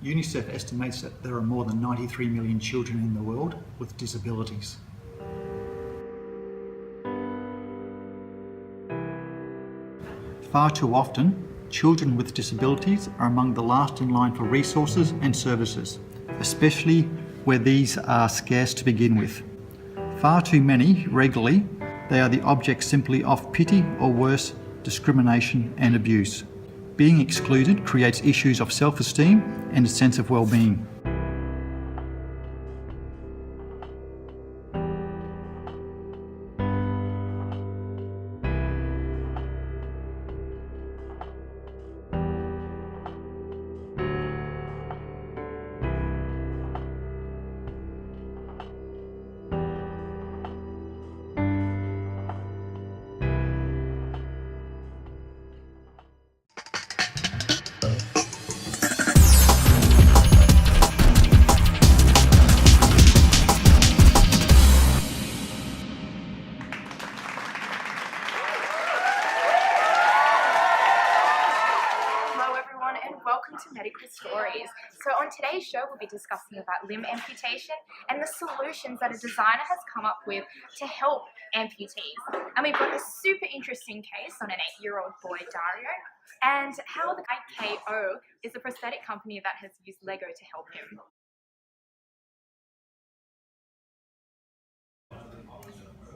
UNICEF estimates that there are more than 93 million children in the world with disabilities. Far too often, children with disabilities are among the last in line for resources and services, especially where these are scarce to begin with. Far too many, regularly, they are the object simply of pity or worse, discrimination and abuse. Being excluded creates issues of self-esteem and a sense of well-being. Welcome to Medical Stories. So on today's show we'll be discussing about limb amputation and the solutions that a designer has come up with to help amputees. And we've got a super interesting case on an 8-year-old boy, Dario, and how the IKO is a prosthetic company that has used Lego to help him.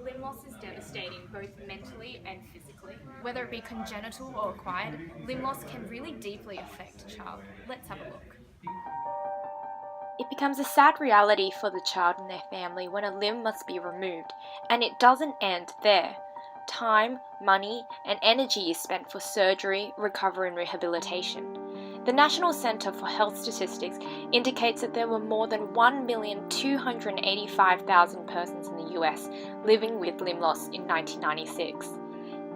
Limb loss is devastating, both mentally and physically. Whether it be congenital or acquired, limb loss can really deeply affect a child. Let's have a look. It becomes a sad reality for the child and their family when a limb must be removed, and it doesn't end there. Time, money, and energy is spent for surgery, recovery, and rehabilitation. The National Centre for Health Statistics indicates that there were more than 1,285,000 persons in the US living with limb loss in 1996.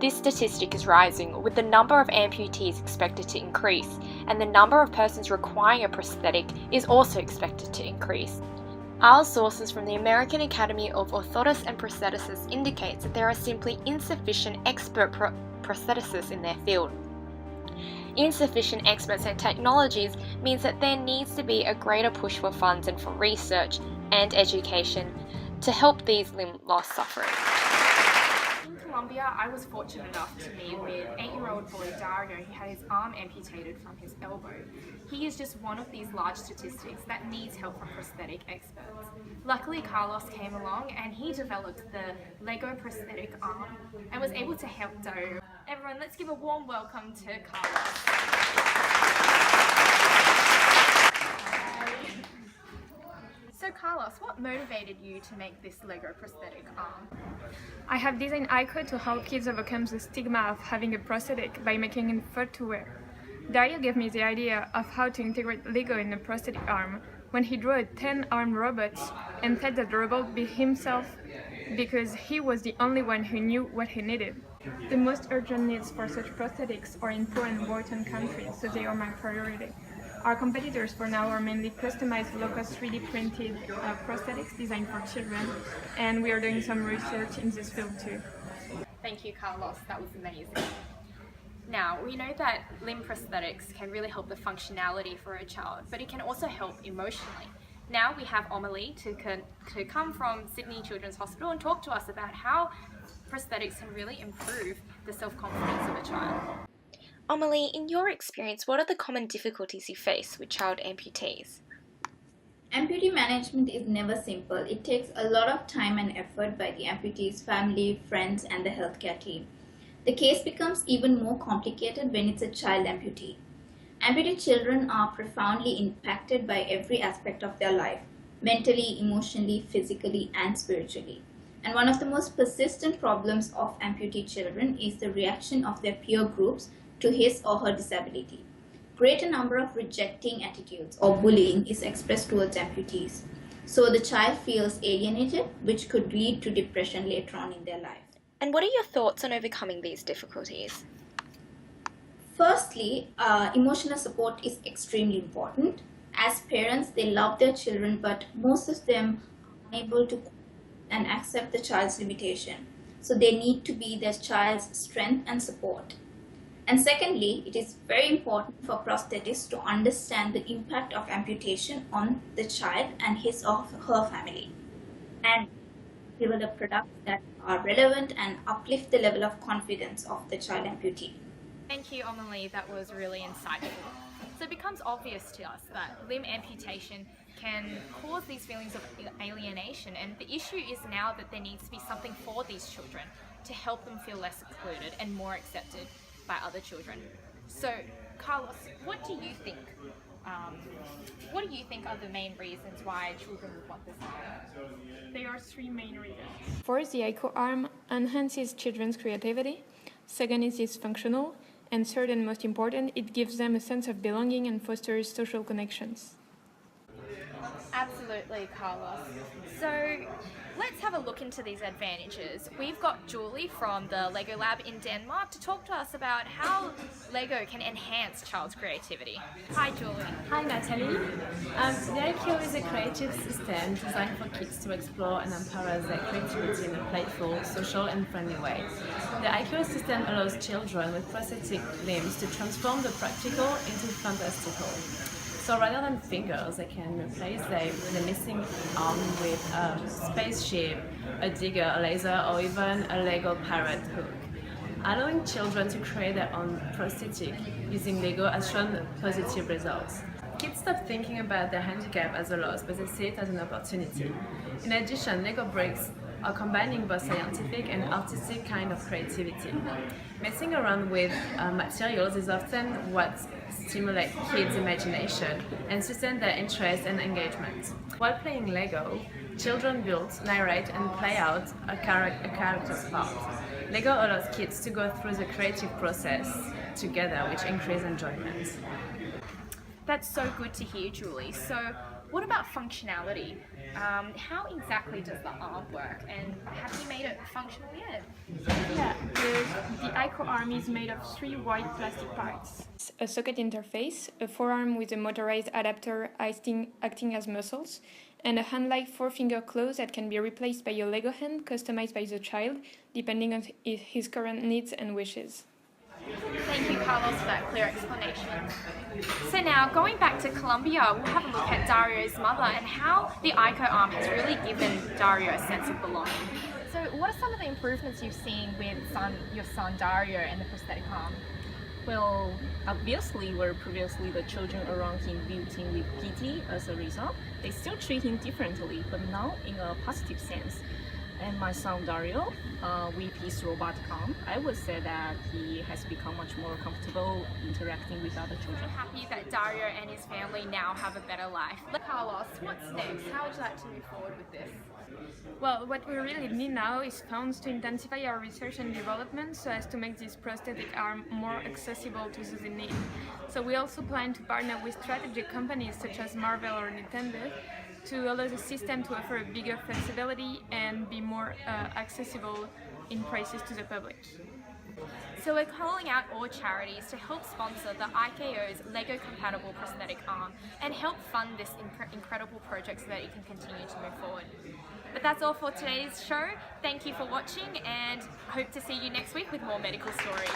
This statistic is rising, with the number of amputees expected to increase, and the number of persons requiring a prosthetic is also expected to increase. Our sources from the American Academy of Orthotists and Prostheticists indicates that there are simply insufficient expert prostheticists in their field. Insufficient experts and technologies means that there needs to be a greater push for funds and for research and education to help these limb loss sufferers. In Colombia, I was fortunate enough to meet with 8-year-old boy Dario who had his arm amputated from his elbow. He is just one of these large statistics that needs help from prosthetic experts. Luckily, Carlos came along and he developed the Lego prosthetic arm and was able to help Dario. Everyone, let's give a warm welcome to Carlos. So Carlos, what motivated you to make this Lego prosthetic arm? I have designed IKO to help kids overcome the stigma of having a prosthetic by making it fun to wear. Dario gave me the idea of how to integrate Lego in a prosthetic arm when he drew a 10-armed robot and said that the robot would be himself because he was the only one who knew what he needed. The most urgent needs for such prosthetics are in poor and war-torn countries, so they are my priority. Our competitors for now are mainly customized low-cost 3D printed prosthetics designed for children, and we are doing some research in this field too. Thank you, Carlos. That was amazing. Now, we know that limb prosthetics can really help the functionality for a child, but it can also help emotionally. Now we have Amelie to come from Sydney Children's Hospital and talk to us about how prosthetics can really improve the self-confidence of a child. Amelie, in your experience, what are the common difficulties you face with child amputees? Amputee management is never simple. It takes a lot of time and effort by the amputee's family, friends, and the healthcare team. The case becomes even more complicated when it's a child amputee. Amputee children are profoundly impacted by every aspect of their life, mentally, emotionally, physically, and spiritually. And one of the most persistent problems of amputee children is the reaction of their peer groups to his or her disability. Greater number of rejecting attitudes or bullying is expressed towards amputees. So the child feels alienated, which could lead to depression later on in their life. And what are your thoughts on overcoming these difficulties? Firstly, emotional support is extremely important. As parents, they love their children, but most of them are unable to and accept the child's limitation. So they need to be their child's strength and support. And secondly, it is very important for prosthetists to understand the impact of amputation on the child and his or her family, and develop products that are relevant and uplift the level of confidence of the child amputee. Thank you, Amelie. That was really insightful. So it becomes obvious to us that limb amputation can cause these feelings of alienation, and the issue is now that there needs to be something for these children to help them feel less excluded and more accepted by other children. So, Carlos, what do you think? What do you think are the main reasons why children would want this arm? There are three main reasons. First, the ICO arm enhances children's creativity. Second, it is functional. And third and most important, it gives them a sense of belonging and fosters social connections. Absolutely, Carlos. So let's have a look into these advantages. We've got Julie from the Lego Lab in Denmark to talk to us about how Lego can enhance child's creativity. Hi, Julie. Hi, Natalie. The IQ is a creative system designed for kids to explore and empower their creativity in a playful, social, and friendly way. The IQ system allows children with prosthetic limbs to transform the practical into fantastical. So rather than fingers, they can replace the missing arm with a spaceship, a digger, a laser, or even a Lego parrot hook. Allowing children to create their own prosthetic using Lego has shown positive results. Kids stop thinking about their handicap as a loss, but they see it as an opportunity. In addition, Lego bricks are combining both scientific and artistic kind of creativity. Messing around with materials is often what stimulates kids' imagination and sustains their interest and engagement. While playing Lego, children build, narrate, and play out a character's part. Lego allows kids to go through the creative process together, which increases enjoyment. That's so good to hear, Julie. So what about functionality? How exactly does the arm work, and have you made it functional yet? Yeah, the ICO arm is made of three white plastic parts. A socket interface, a forearm with a motorized adapter acting as muscles, and a hand-like four-finger claw that can be replaced by a Lego hand customized by the child, depending on his current needs and wishes. Thank you, Carlos, for that clear explanation. So now, going back to Colombia, we'll have a look at Dario's mother and how the ICO arm has really given Dario a sense of belonging. So what are some of the improvements you've seen with your son Dario and the prosthetic arm? Well, obviously, where previously the children around him viewed him with pity as a result, they still treat him differently, but now in a positive sense. And my son Dario, with his robotic arm, I would say that he has become much more comfortable interacting with other children. I'm happy that Dario and his family now have a better life. Carlos, what's next? How would you like to move forward with this? Well, what we really need now is funds to intensify our research and development so as to make this prosthetic arm more accessible to those in need. So we also plan to partner with strategic companies such as Marvel or Nintendo to allow the system to offer a bigger flexibility and be more accessible in prices to the public. So we're calling out all charities to help sponsor the IKO's Lego compatible prosthetic arm and help fund this incredible project so that it can continue to move forward. But that's all for today's show. Thank you for watching, and hope to see you next week with more medical stories.